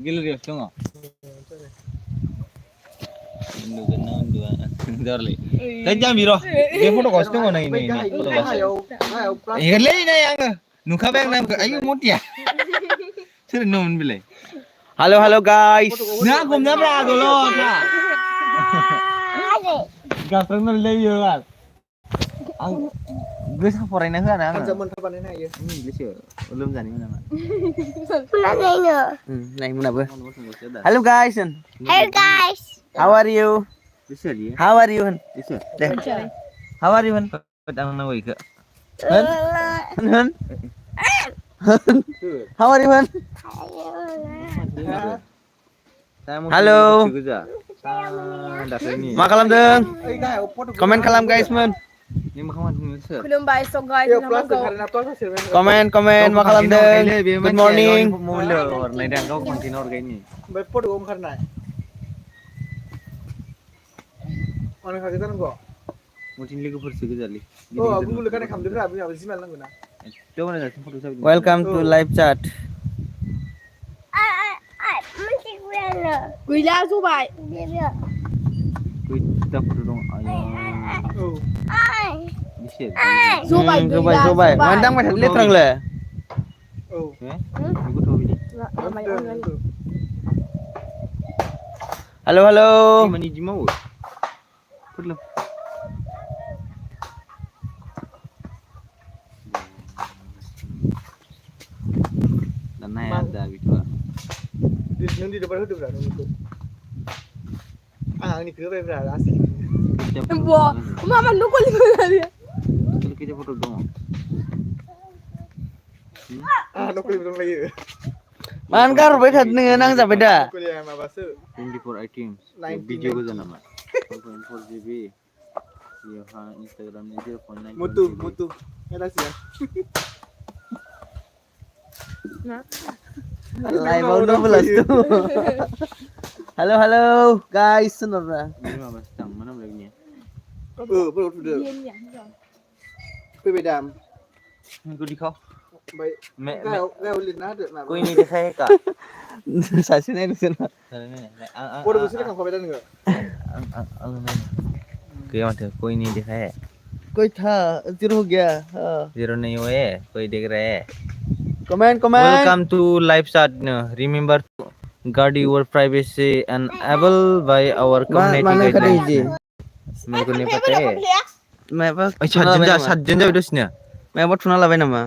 Gilrius dong. Undukan na unduan. Darli. Kajam biro. Dia foto kostum mana ini? Foto kostum. Ikan lagi na yang. Nuka bang nam. Ayo mutia. Sir nom bilai. Halo guys. Nah, gum na bra dulu. Gaprang nol lagi kan. Ang gue sama foreign na kan. Kan zaman kapan ini ya? English ya. Belum jani mana. Này muna bơ. Hello guys. Hey guys. How are you? Bisa dia. How are you? Bisa. How are you? Pedang na woi ke. Hun. How are you? Halo. Ma kalam deng. Komen kalam guys men. Ini makaman Indonesia. Khulumbai so guys. Ya plastik karena apa sih? Komen ma kalam deng. Good morning. Mula orang lain yang kau kontinor kayak ini. Baik foto om karena. Mana kagitan kok? Mungkin lagi bersih kali. Oh, aku boleh kan kamu dengar, aku habis malam guna. Coba mana foto saya. Welcome to live chat. Gila su bai. Kita foto dong. Ayo. Oh. Bisa. Su bai. Số 7. Mandang mà thật lết răng lệ. Oh. Ikut tahu ini. Halo. Ini mana jimau? Perlu. Dan ada gitu. Di depan itu berada itu. Ah, ini kerja berada asli. Bo, mama lu ko lingo dia. Kita foto dong. Ah, no kulit lagi. Man kar bai thật nang za beda. Kulit yang apa sih? 24 items. 19. Video ko nama. 4.4 GB. Iya, Instagram 0.9. Mutu. Ada sih ya. Live mau 12 tuh. Halo guys, sebenarnya. Ini mah tang mana lagi? Perlu sudah. Beda. Aku di kau. Baik. Kau lihat nada. Kau ini dia saya kak. Sasin aja di sana. Foto besar kan kau beda enggak? Kau ada kau ini dia saya. कोई था zero हो गया हाँ. Zero नहीं हुए कोई देख रहे हैं. Comment Welcome to live chat. Remember to guard your privacy and able by our community mana kata guidelines. izin मेरे को नहीं पता है. मैं apa सात जन जा उधर मैं apa tuna lawan nama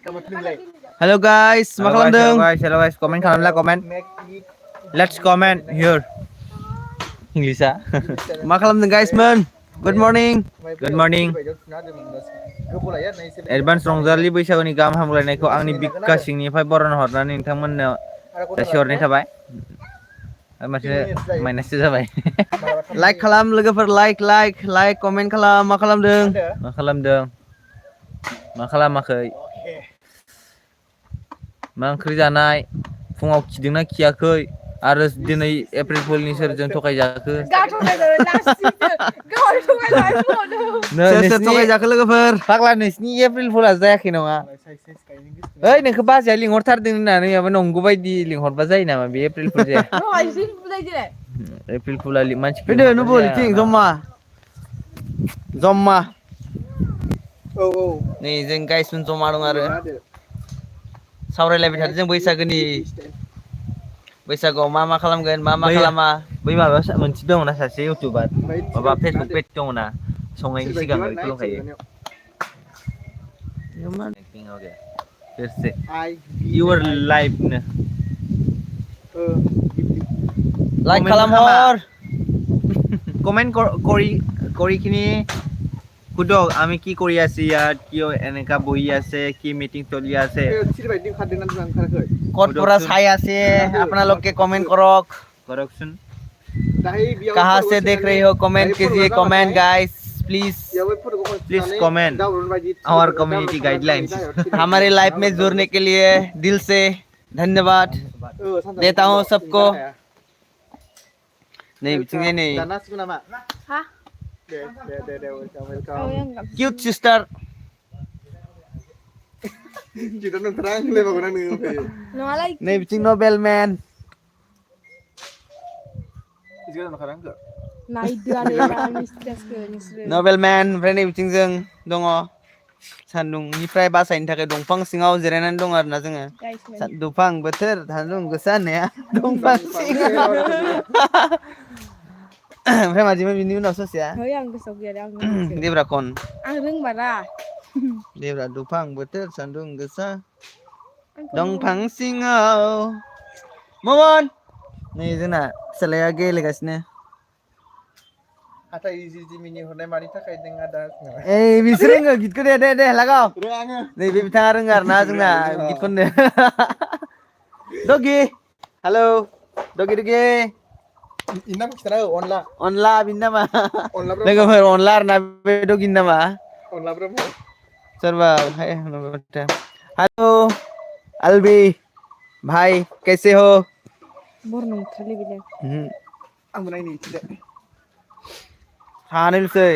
Kamu tinggal. Halo guys makalam deng Hello guys, comment kalamlah comment. Let's comment here. English ah. makalam deng guys men good morning Good morning. Advance रंजालि बैसागुनि गाहाम हामलायनायखौ आंनि बिखा सिंनिफ्राय बरायना हरनानै नोंथांमोननो जासिहरनाय थाबाय. माथो माइनाससो जाबाय. like खालाम लोगोफोर like comment खालाम मा खालामदों मा खालामदों? मा खालामाखै? मा ओंख्रि जानाय? फुङाव खिदोंना खियाखै? आरो दिनै एप्रिल फुलनि सोरजों थगायजाखो? सोर थगायजाखो लोगोफोर फाग्ला नोंसिनि एप्रिल फुला जायाखै नामा? ओइ नोंखौ बाजैया लिंहरथारदों होननानै माबा नंगौ बायदि लिंहरबा जायो नामा बे एप्रिल फुल जाया? एप्रिल फुला मानसि फैदो नुबुल थिं जम्मा Oh. नै जों गाइसमोन जमा दं आरो सावरायलायबाय थादों जों बैसागुआव मा खालामगोन मा खालामा बै माबा मोनसे दङना सासे इउटिउबार माबा फेसबुक पेज दङना संनायनि सिगां बेखौ दंखायो. Your life नो লাইক খালাম হর কমেন্ট কৰিখিনি সুধক আমি কি কৰি আছি ইয়াত কিয় এনেকা বহি আছে কি মিটিং চলি আছে ক'ত পৰা চাই আছে আপোনালোকে কমেন্ট কৰকচোন. कहाँ से देख रही हो कमेंट कीजिए comment guys please comment our community guidelines. हमारे लाइफ में जुड़ने के लिए दिल से धन्यवाद देता हूँ सबको नहीं नहीं Hah? Cute sister Kita nang terang le bangunan ni oke. No alay. Nih bicing Nobel man. Kita nang terang ke? Nai dua mistres ke mistres. Nobel man fry नै बिथिं जों दङ सान्दुंनिफ्राय बासायनो थाखाय दंफां सिङाव जिरायनानै दं आरोना जोङो Guys, man. दुफां बोथोर सान्दुं गोसा होननाया दंफां सिङाव ओमफ्राय मादिमोन बिनि उनाव ससेया Hei ang kesok dia ang. देब्रा खन Ang reng bara. देब्रा दुफां बोथोर सान्दुं गोसा दंफां सिङाव ममन नै जोंना फिसालाया गेलेगासिनो Hatta izi mini hordai mari takai dengan ada. ओइ बिसोर रोङो गितखौ दे लागाव Terang. नै बे बिथाङा रोङो आरोना जोंना गित खननो डगि हेलौ डगि Inam kita onla. अनला बिनि नामा Onla berapa? लोगोफोर अनला आरोना बे डगिनि नामा Onla berapa? सोरबा हेलो अलबी भाई कैसे हो Borno kali bilang. Aku naik ni tidak. हानिलसै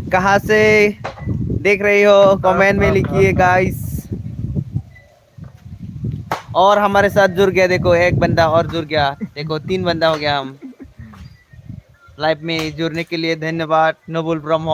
कहाँ से देख रही हो कमेंट में लिखिए गाइस और हमारे साथ जुड़ गया देखो एक बंदा और जुड़ गया देखो 3 बंदा हो गया हम लाइव में जुड़ने के लिए धन्यवाद नोबुल ब्रह्म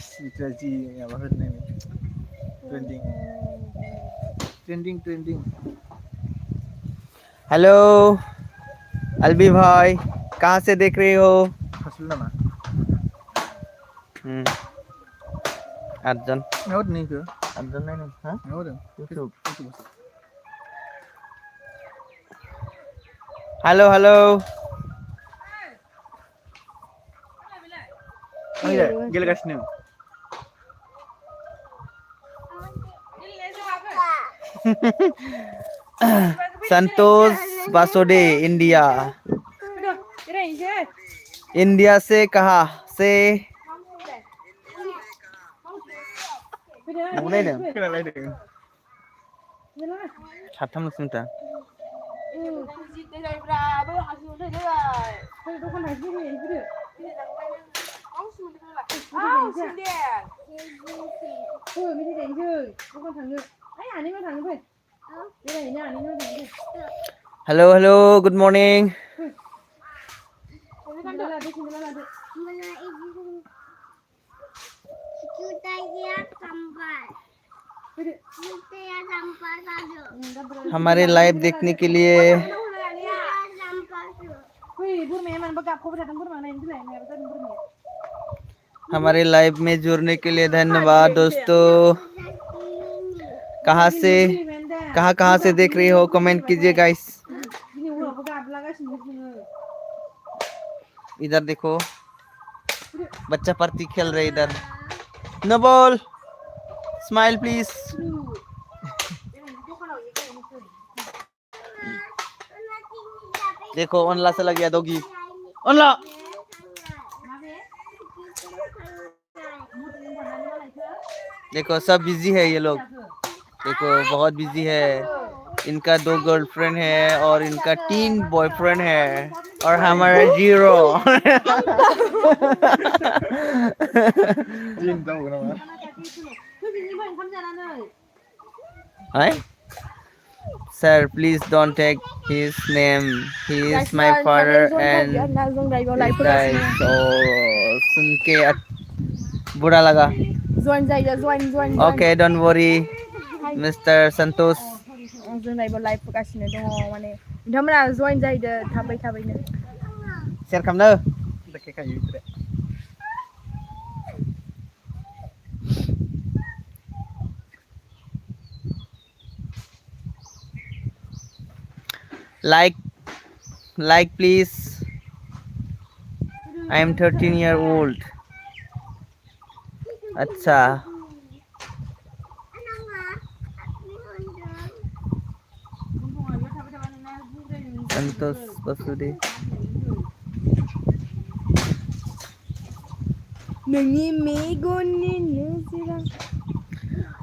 Situasi yang apa ni? Trending. Hello Albi भाई कहाँ से देख रही हो Hasil nama. Arjun Ngawat ni ke? Arjun नहीं हाँ Ngawat. YouTube hello hello Gila kat sini. संतोष बासोडे इंडिया इंडिया से कहा से mulai Kena lain dia. साथाम लसुंता हेलो गुड मॉर्निंग हमारे लाइव देखने के लिए हमारे लाइव में जुड़ने के लिए धन्यवाद दोस्तों कहाँ से देख रही हो कमेंट कीजिए गाइस इधर देखो बच्चा पार्टी खेल रहे इधर नोबल स्माइल प्लीज देखो अनला से लग गया दोगी अनला देखो सब बिजी है ये लोग देखो बहुत बिजी है इनका 2 गर्लफ्रेंड है और इनका 3 बॉयफ्रेंड है और हमारा 0 Jin tahu kenapa? Sir, please don't take his name. He is my father and so सुन के बुरा लगा. Okay, don't worry, Mr. Santosh. जों लाइभ फगासिनो दङ माने नोंथांमोना जइन जाहैदो थाबैनो Share खालामनो. Dekat kayu itu. Like please. I am 13-year-old. अच्छा. संतोष बसुदे.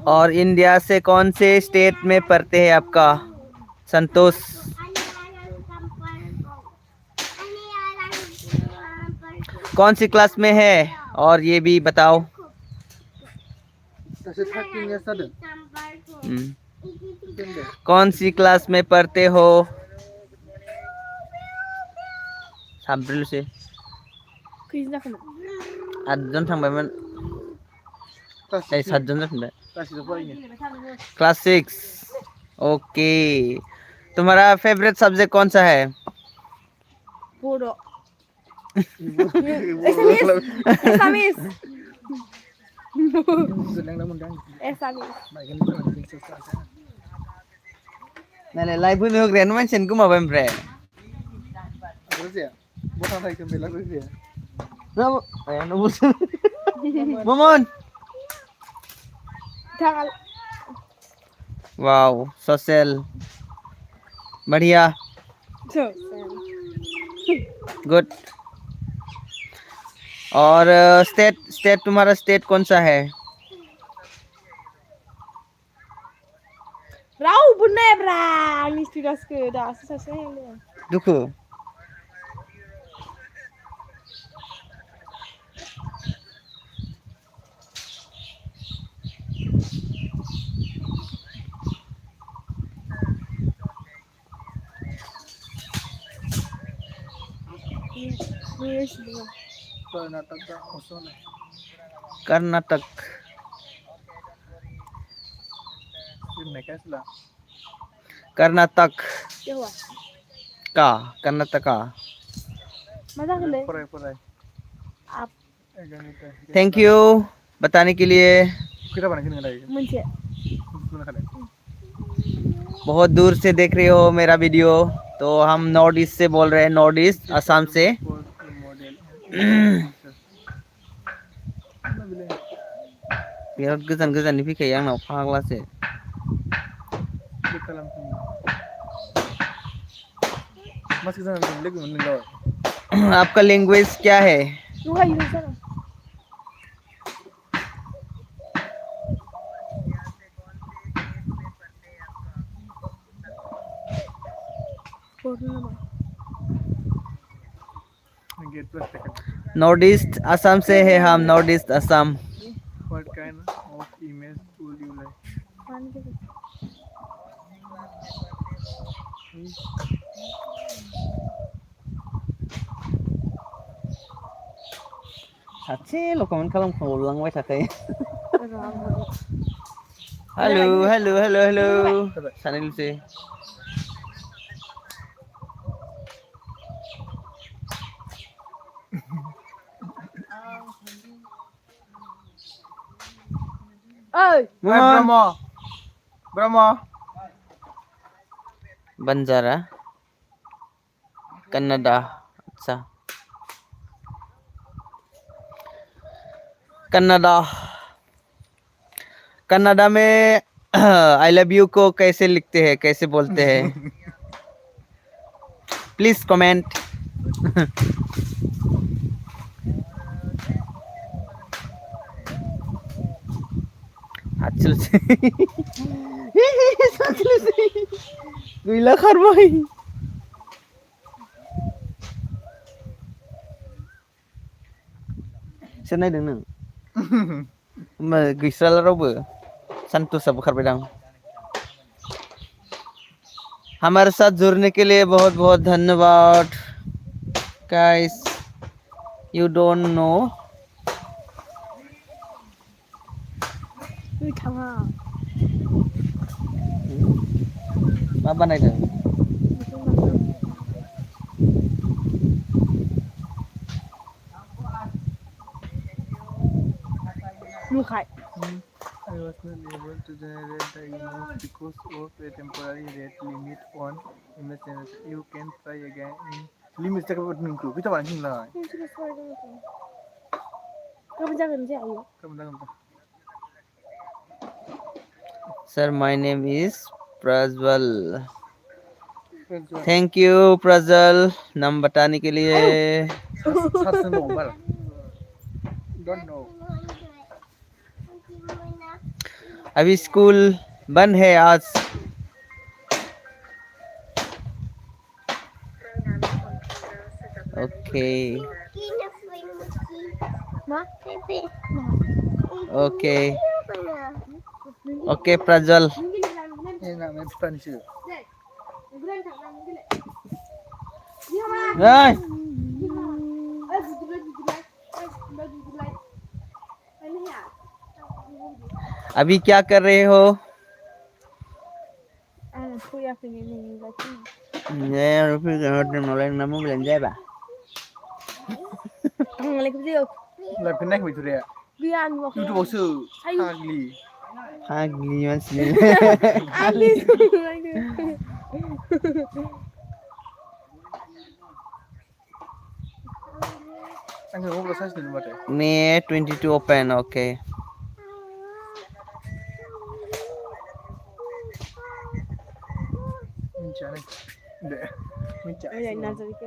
और इंडिया से कौन से स्टेट में पढ़ते हैं आपका संतोष कौन सी क्लास में है और ये भी बताओ। Kasi 13 years ada. कौन सी क्लास में पढ़ते हो। साब्रिल से खैजना खोनो 8 जन थांबायमोन Kasi 7 जन जाफिनबाय kasi dah farinya. Class 6 okay. तुम्हारा फेवरेट सब्जेक्ट कौन सा है। bodoh Ibu Esamis Esamis sedang dah mundang. Esamis Bagian itu nanti selesai. नायलाय लाइभ होनो होग्रायानो मानसियानो गोमाबाय ओमफ्राय Terus ya. Bukan lagi kembali lagi ya. मोमन Tangal वाओ सोशल बढ़िया so गुड। और स्टेट स्टेट तुम्हारा स्टेट कौन सा है। Rau bener bra mesti dah suka dah susah yang dia दुखु Yes dia Karnataka Osona. Karnataka Ini kasih Karnataka dia wah का Karnataka. masa kele Perai. up Jangan itu. Thank you बताने के लिए। Kita mana kini lagi? mencet Mana kali? बहुत दूर से देख रहे हो मेरा वीडियो तो हम नॉर्थ ईस्ट से बोल रहे हैं नॉर्थ ईस्ट असम से। Model. बिराद गोजान गोजाननि फैखायो आंनाव फाग्लासो। Kita langsung. Masih sana lagi meninggal. आपका लैंग्वेज क्या है। lu hai di sana Purna Get plus second. North east Assam से है हम north east Assam. What kind of image would you like? Mana dia? सासे लकमेन्ट खालामखांलांबाय थाखायो। Ramai. Hello hello hello hello सानैल'सै। Oi, Bromo. Bromo. Banjara Kannada अच्छा कन्नड़ा कन्नड़ा में आई लव यू को कैसे लिखते हैं कैसे बोलते हैं प्लीज कमेंट। गैला खारबाय सोर नायदों नों होमबा गैस्राला रावबो सान्तोसाबो खारबायदां। हमारे साथ जुड़ने के लिए बहुत बहुत धन्यवाद guys you don't know. lu tama. मा बानायदों Lu kai. I was not able to generate the image because of a temporary rate limit on image generation. You can try again in limit cakap buat nunggu. Kita mana sini lah. Ini sudah suara gitu. Kamu jangan je ayo. Kamu jangan. Sir my name is Prajwal. Thank you Prajwal नाम बताने के लिए। Satu nomor. Don't know. अभी school बंद है आज। Okay Ma? Okay. Okay, Prajwal. Ini namanya Pranju. Hey, अभी क्या कर रहे हो? Aku ya pengen nyanyi lagi. Nè, rồi phía gần hotel màu lên nằm muốn lên dây bà. Assalamualaikum Zio. Lah kena itu dia. Biar aku. Itu bosu. Hagli. Hagli masih. Habis. Angkat ngobrol saja dulu mate. May 22 open, okay. Minca nih. Deh. Minca. Ya nazar ke.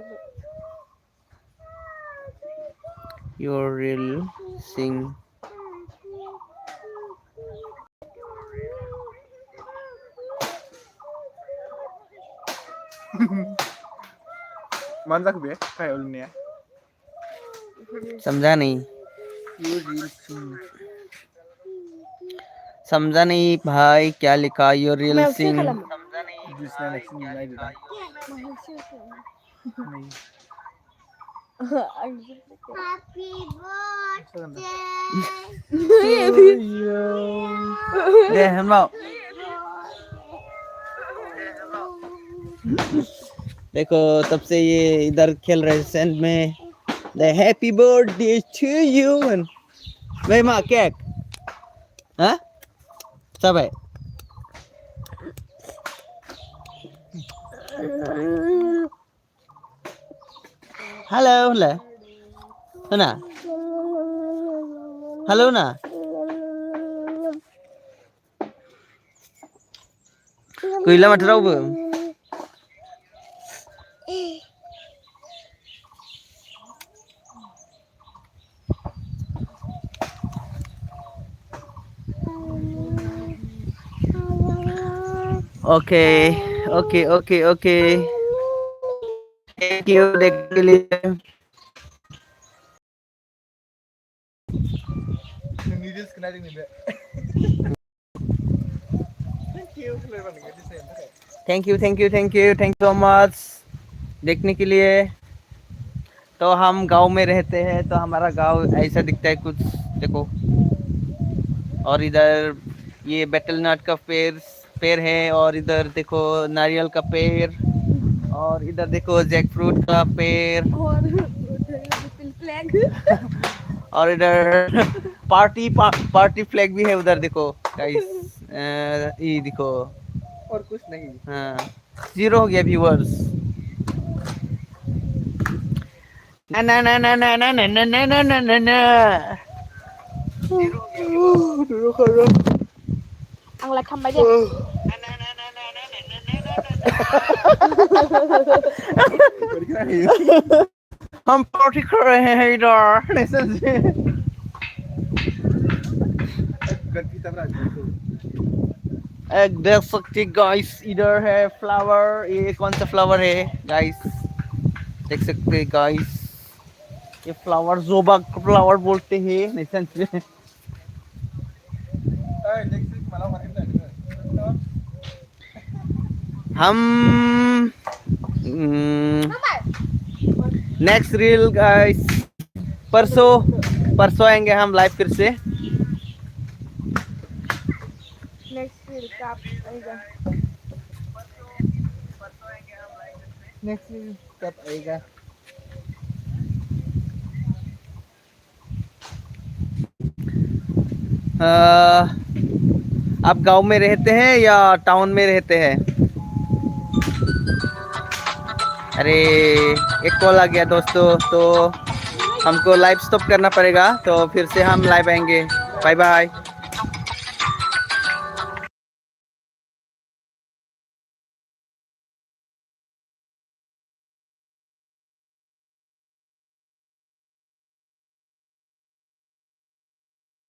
Your real sing. Manjak be kayak ulunnya. समझा नहीं. You real sing. समझा नहीं भाई क्या लिखा your real मैं sing. उसे Jusnya next ini naik dah. Nih. Happy Deh, हम mau. देखो तब से ये इधर खेल रहे सेंड में the happy birthday to you and भाई माँ केक हाँ सब है हेलो हेलो है ना हेलो ना कोई मत रहो Okay, okay, okay, okay. Thank you, देखने के लिए. Noodles kena nih be. Thank you. Flavor nih di sini. Thank you, thank you, thank you, thank you so much. देखने के लिए. तो हम गांव में रहते हैं तो हमारा गांव ऐसा दिखता है कुछ देखो. और इधर ये बेटल नट का पेड़ है और इधर देखो नारियल का पेड़ और इधर देखो जैक फ्रूट का पेड़ और इधर पार्टी फ्लैग भी है उधर देखो गाइस ये देखो और कुछ नहीं. हाँ 0 हो गया व्यूअर्स ना ना ना ना ना ना ना ना ना ना ना ना Ang lakam aja. हम पार्टी कर रहे हैं इधर लिसन से Kita berada. एक देख सकते गाइस इधर है फ्लावर ये कौन सा फ्लावर है गाइस देख सकते गाइस ये फ्लावर जोबा फ्लावर बोलते हैं लिसन से Next week malam hari kita. हम नेक्स्ट रील गाइस परसों आएंगे हम लाइव फिर से Next week kap aja. Next week kap आएगा. आप गांव में रहते हैं या टाउन में रहते हैं अरे एक कॉल आ गया दोस्तों तो हमको लाइव स्टॉप करना पड़ेगा तो फिर से हम लाइव आएंगे बाय बाय